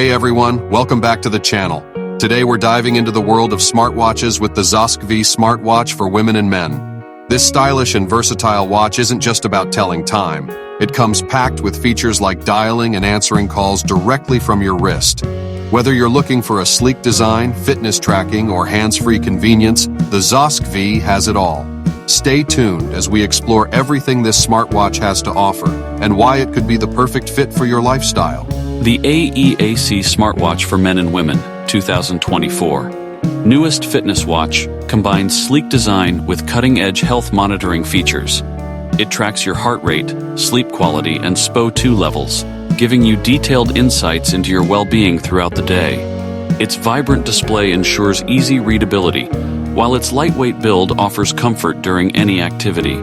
Hey everyone, welcome back to the channel. Today we're diving into the world of smartwatches with the ZOSKVEE Smart Watch for women and men. This stylish and versatile watch isn't just about telling time. It comes packed with features like dialing and answering calls directly from your wrist. Whether you're looking for a sleek design, fitness tracking, or hands-free convenience, the ZOSKVEE has it all. Stay tuned as we explore everything this smartwatch has to offer and why it could be the perfect fit for your lifestyle. The AEAC Smartwatch for Men and Women, 2024. Newest fitness watch combines sleek design with cutting-edge health monitoring features. It tracks your heart rate, sleep quality, and SPO2 levels, giving you detailed insights into your well-being throughout the day. Its vibrant display ensures easy readability, while its lightweight build offers comfort during any activity.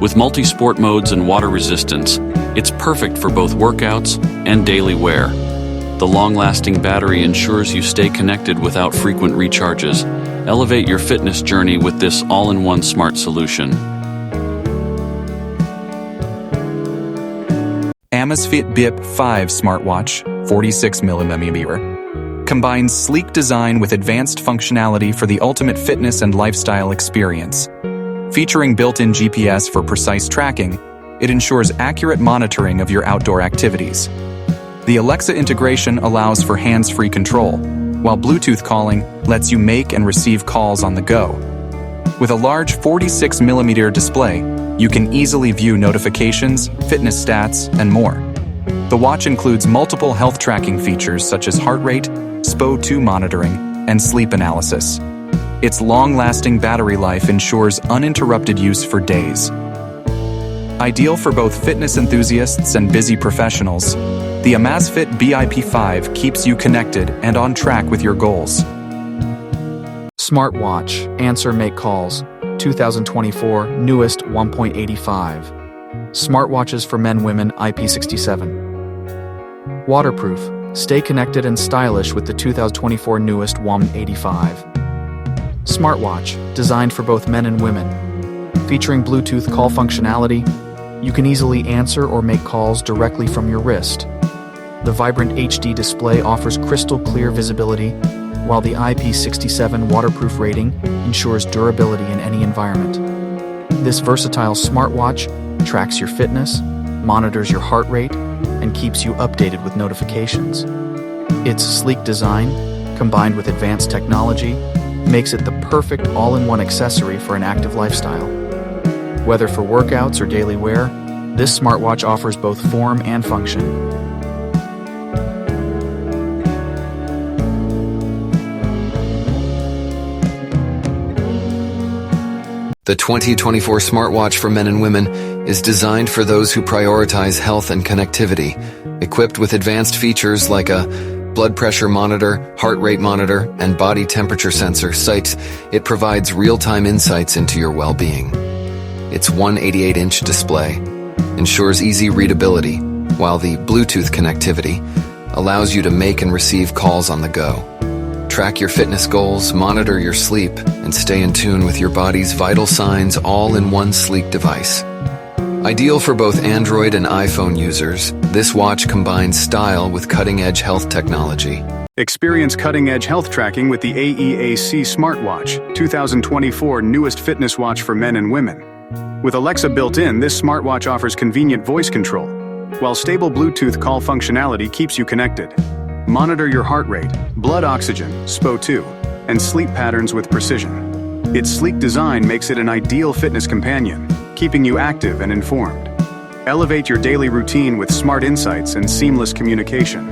With multi-sport modes and water resistance, it's perfect for both workouts and daily wear. The long-lasting battery ensures you stay connected without frequent recharges. Elevate your fitness journey with this all-in-one smart solution. Amazfit BIP 5 smartwatch, 46mm, combines sleek design with advanced functionality for the ultimate fitness and lifestyle experience. Featuring built-in GPS for precise tracking, it ensures accurate monitoring of your outdoor activities. The Alexa integration allows for hands-free control, while Bluetooth calling lets you make and receive calls on the go. With a large 46mm display, you can easily view notifications, fitness stats, and more. The watch includes multiple health tracking features such as heart rate, SPO2 monitoring, and sleep analysis. Its long-lasting battery life ensures uninterrupted use for days. Ideal for both fitness enthusiasts and busy professionals, the Amazfit BIP 5 keeps you connected and on track with your goals. Smartwatch, answer, make calls, 2024, newest 1.85. Smartwatches for men, women, IP67. Waterproof, stay connected and stylish with the 2024 newest 185. Smartwatch, designed for both men and women. Featuring Bluetooth call functionality, you can easily answer or make calls directly from your wrist. The vibrant HD display offers crystal clear visibility, while the IP67 waterproof rating ensures durability in any environment. This versatile smartwatch tracks your fitness, monitors your heart rate, and keeps you updated with notifications. Its sleek design, combined with advanced technology, makes it the perfect all-in-one accessory for an active lifestyle. Whether for workouts or daily wear, this smartwatch offers both form and function. The 2024 smartwatch for men and women is designed for those who prioritize health and connectivity. Equipped with advanced features like a blood pressure monitor, heart rate monitor, and body temperature sensor sites, it provides real-time insights into your well-being. Its 188-inch display ensures easy readability, while the Bluetooth connectivity allows you to make and receive calls on the go. Track your fitness goals, monitor your sleep, and stay in tune with your body's vital signs all in one sleek device. Ideal for both Android and iPhone users, this watch combines style with cutting-edge health technology. Experience cutting-edge health tracking with the AEAC Smartwatch, 2024 newest fitness watch for men and women. With Alexa built in, this smartwatch offers convenient voice control, while stable Bluetooth call functionality keeps you connected. Monitor your heart rate, blood oxygen, SPO2, and sleep patterns with precision. Its sleek design makes it an ideal fitness companion, keeping you active and informed. Elevate your daily routine with smart insights and seamless communication.